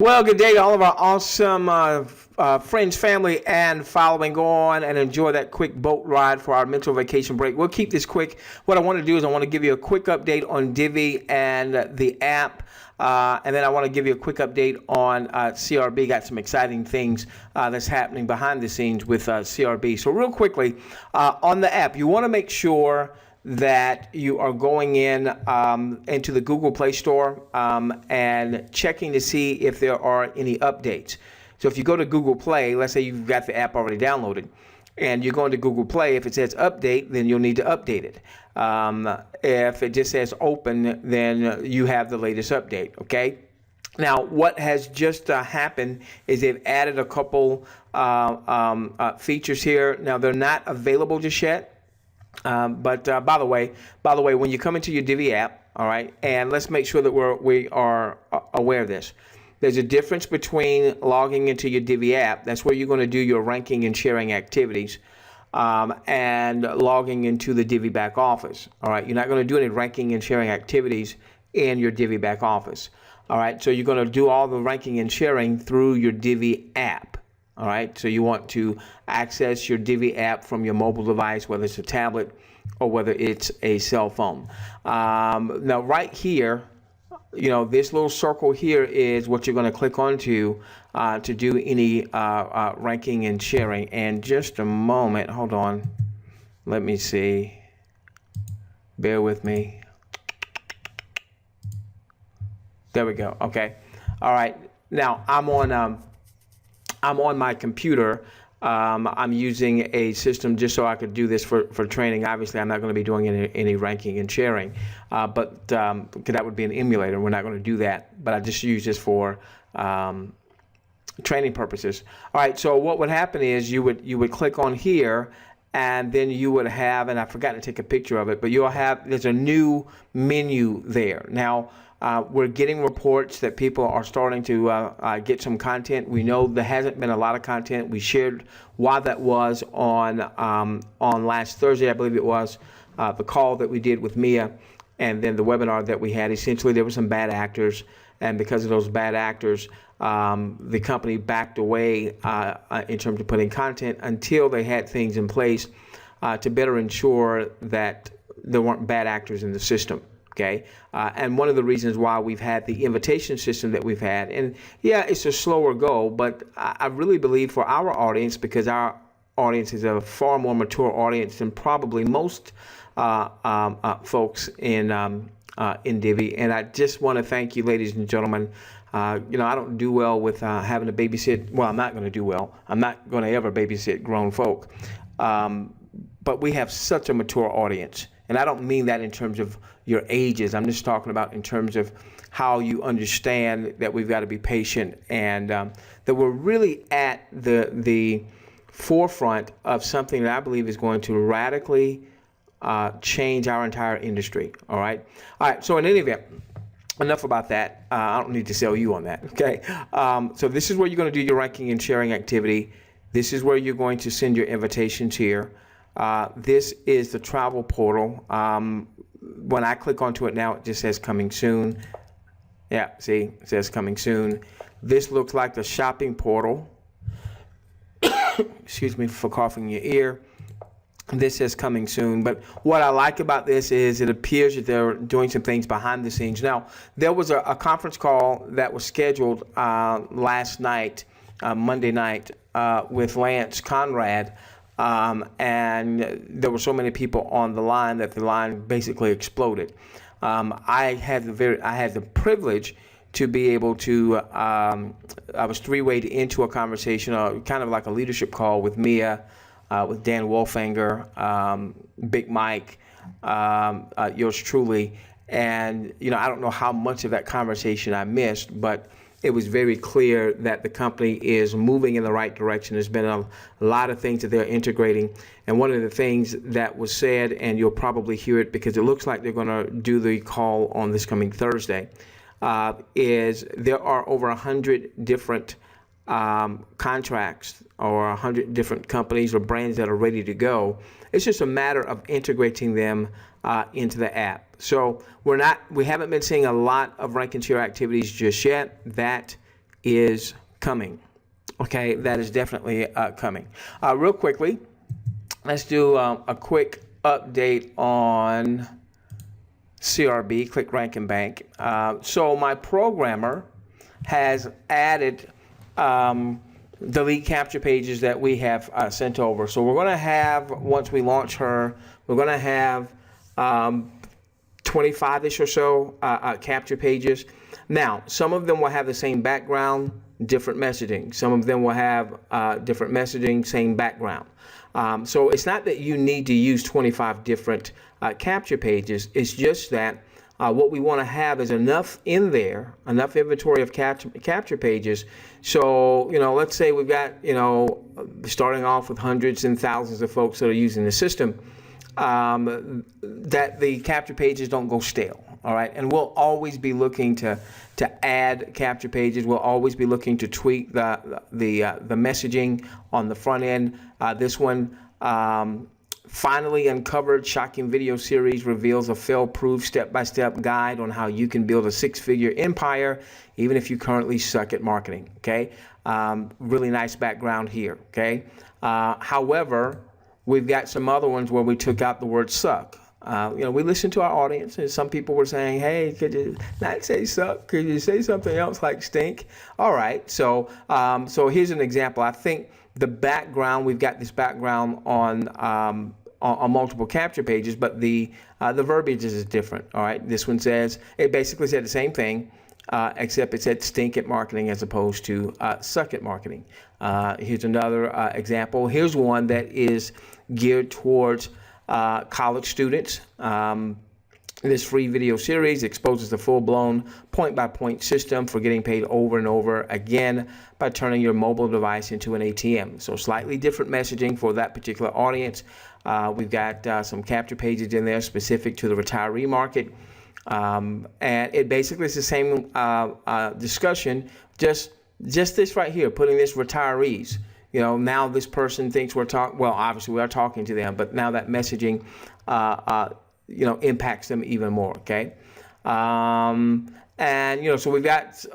Well, good day to all of our awesome friends, family, and following. Go on and enjoy that quick boat ride for our mental vacation break. We'll keep this quick. What I want to do is I want to give you a quick update on Divvee and the app. And then I want to give you a quick update on CRB. Got some exciting things that's happening behind the scenes with CRB. So real quickly, on the app, you want to make sure that you are going in into the Google Play Store and checking to see if there are any updates. So if you go to Google Play, let's say you've got the app already downloaded, and you're going to Google Play, if it says update, then you'll need to update it. If it just says open, then you have the latest update, okay? Now, what has just happened is they've added a couple features here. Now, they're not available just yet. But by the way, when you come into your Divvee app, all right, and let's make sure that we are aware of this. There's a difference between logging into your Divvee app. That's where you're going to do your ranking and sharing activities, and logging into the Divvee back office. All right, you're not going to do any ranking and sharing activities in your Divvee back office. All right, so you're going to do all the ranking and sharing through your Divvee app. All right, so you want to access your Divvee app from your mobile device, whether it's a tablet or whether it's a cell phone. Now, right here, you know, this little circle here is what you're going to click onto to do any ranking and sharing. And just a moment, hold on. Let me see. Bear with me. There we go. Okay. All right. Now, I'm on my computer. I'm using a system just so I could do this for training. Obviously, I'm not going to be doing any ranking and sharing, but because that would be an emulator. We're not going to do that, but I just use this for training purposes. All right, so what would happen is you would click on here, and then you would have, and I forgot to take a picture of it, but you'll have, there's a new menu there. Now, we're getting reports that people are starting to get some content. We know there hasn't been a lot of content. We shared why that was on last Thursday, I believe it was, the call that we did with Mia, and then the webinar that we had. Essentially, there were some bad actors, and because of those bad actors, the company backed away in terms of putting content until they had things in place to better ensure that there weren't bad actors in the system. Okay, and one of the reasons why we've had the invitation system that we've had, and yeah, it's a slower go, but I really believe for our audience, because our audience is a far more mature audience than probably most folks in Divvee, and I just want to thank you, ladies and gentlemen. You know, I don't do well with having to babysit. Well, I'm not going to do well. I'm not going to ever babysit grown folk, but we have such a mature audience. And I don't mean that in terms of your ages. I'm just talking about in terms of how you understand that we've got to be patient, and that we're really at the forefront of something that I believe is going to radically change our entire industry. All right. So in any event, enough about that. I don't need to sell you on that. Okay. So this is where you're going to do your ranking and sharing activity. This is where you're going to send your invitations here. This is the travel portal. When I click onto it now, it just says coming soon. Yeah, see, it says coming soon. This looks like the shopping portal. Excuse me for coughing in your ear. This says coming soon. But what I like about this is it appears that they're doing some things behind the scenes. Now, there was a conference call that was scheduled last night, Monday night, with Lance Conrad. And there were so many people on the line that the line basically exploded. I had the privilege to be able to, I was three-wayed into a conversation, kind of like a leadership call with Mia, with Dan Wolfanger, Big Mike, yours truly. And, you know, I don't know how much of that conversation I missed, but it was very clear that the company is moving in the right direction. There's been a lot of things that they're integrating. And one of the things that was said, and you'll probably hear it because it looks like they're going to do the call on this coming Thursday, is there are over 100 different contracts or 100 different companies or brands that are ready to go. It's just a matter of integrating them into the app. So we haven't been seeing a lot of rank and share activities just yet. That is coming. Okay, that is definitely coming. Real quickly, let's do a quick update on CRB, Click Rank and Bank. So my programmer has added the lead capture pages that we have sent over. So we're going to have, once we launch her, we're going to have 25-ish or so capture pages. Now, some of them will have the same background, different messaging. Some of them will have different messaging, same background. So it's not that you need to use 25 different capture pages. It's just that what we want to have is enough in there, enough inventory of capture pages. So, let's say we've got, starting off with hundreds and thousands of folks that are using the system, that the capture pages don't go stale. All right, and we'll always be looking to add capture pages. We'll always be looking to tweak the messaging on the front end. This one, finally uncovered shocking video series reveals a fail-proof step-by-step guide on how you can build a six-figure empire, even if you currently suck at marketing. Okay, really nice background here. Okay, however, we've got some other ones where we took out the word suck. We listened to our audience, and some people were saying, hey, could you not say suck? Could you say something else like stink? All right, so here's an example. I think the background, we've got this background on multiple capture pages, but the verbiage is different. All right, this one says, it basically said the same thing, except it said stink at marketing as opposed to suck at marketing. Here's another example. Here's one that is geared towards college students. This free video series exposes the full-blown point-by-point system for getting paid over and over again by turning your mobile device into an ATM. So slightly different messaging for that particular audience. We've got some capture pages in there specific to the retiree market. And it basically is the same discussion, just this right here, putting this retirees. Now this person thinks we're talking, well, obviously we are talking to them, but now that messaging, impacts them even more, okay? So we've got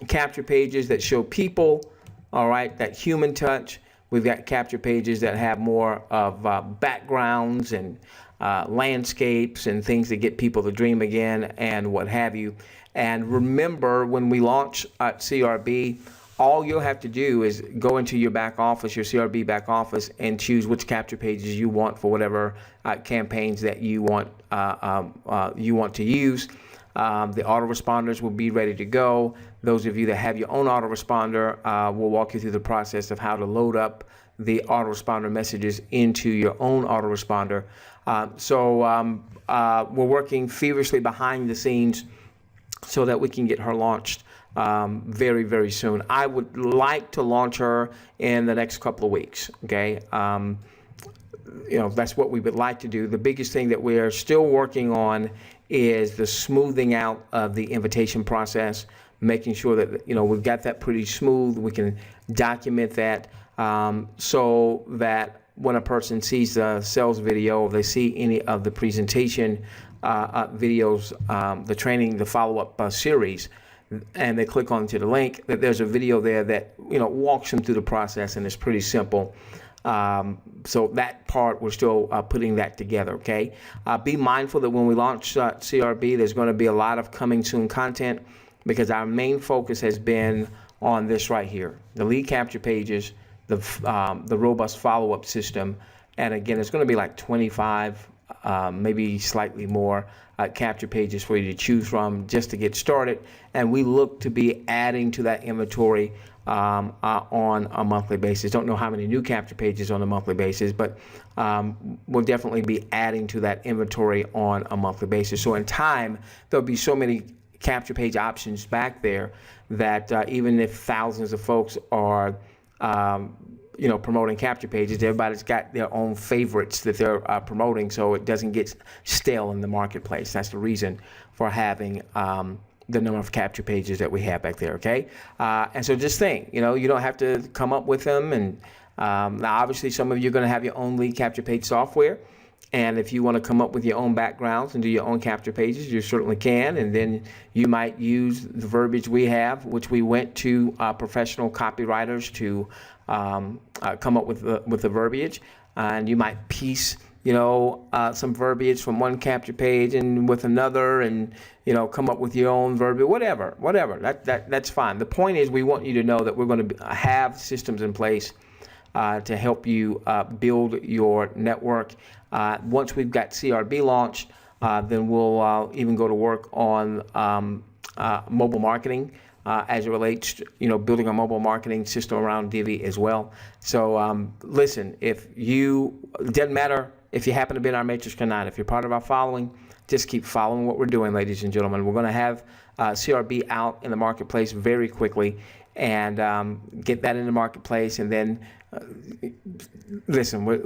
capture pages that show people, all right, that human touch. We've got capture pages that have more of backgrounds and landscapes and things that get people to dream again and what have you. And remember, when we launch CRB, all you'll have to do is go into your back office, your CRB back office, and choose which capture pages you want for whatever campaigns that you want to use. The autoresponders will be ready to go. Those of you that have your own autoresponder, we'll walk you through the process of how to load up the autoresponder messages into your own autoresponder. We're working feverishly behind the scenes so that we can get her launched very, very soon. I would like to launch her in the next couple of weeks, okay? That's what we would like to do. The biggest thing that we're still working on is the smoothing out of the invitation process, making sure that, we've got that pretty smooth. We can document that so that when a person sees the sales video, or they see any of the presentation videos, the training, the follow-up series, and they click onto the link, that there's a video there that walks them through the process, and it's pretty simple. So that part, we're still putting that together, okay? Be mindful that when we launch CRB, there's going to be a lot of coming soon content, because our main focus has been on this right here, the lead capture pages, the robust follow-up system, and again, it's going to be like 25, maybe slightly more capture pages for you to choose from just to get started. And we look to be adding to that inventory on a monthly basis. Don't know how many new capture pages on a monthly basis, but we'll definitely be adding to that inventory on a monthly basis. So in time, there'll be so many capture page options back there that even if thousands of folks are promoting capture pages, everybody's got their own favorites that they're promoting, so it doesn't get stale in the marketplace. That's the reason for having the number of capture pages that we have back there, okay? And so just think, you don't have to come up with them. And now obviously some of you are going to have your own lead capture page software. And if you want to come up with your own backgrounds and do your own capture pages, you certainly can. And then you might use the verbiage we have, which we went to professional copywriters to come up with the verbiage. And you might piece, some verbiage from one capture page and with another, and come up with your own verbiage, whatever. That's fine. The point is, we want you to know that we're going to have systems in place to help you build your network. Once we've got CRB launched, then we'll even go to work on mobile marketing as it relates to, building a mobile marketing system around Divvee as well. So listen, it doesn't matter if you happen to be in our matrix or not. If you're part of our following, just keep following what we're doing, ladies and gentlemen. We're going to have CRB out in the marketplace very quickly, and get that in the marketplace, and then listen, we're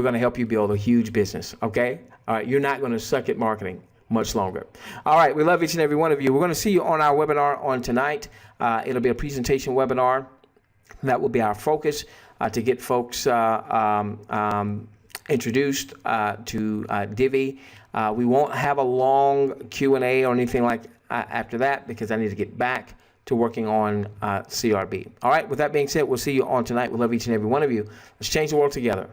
going to help you build a huge business, okay? All right, you're not going to suck at marketing much longer. All right, we love each and every one of you. We're going to see you on our webinar on tonight. It'll be a presentation webinar. That will be our focus to get folks introduced to Divvee. We won't have a long Q&A or anything like after that, because I need to get back to working on CRB. All right, with that being said, we'll see you on tonight. We love each and every one of you. Let's change the world together.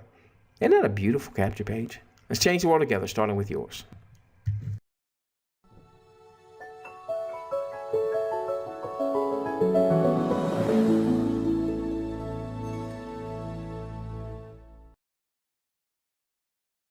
Isn't that a beautiful capture page? Let's change the world together, starting with yours.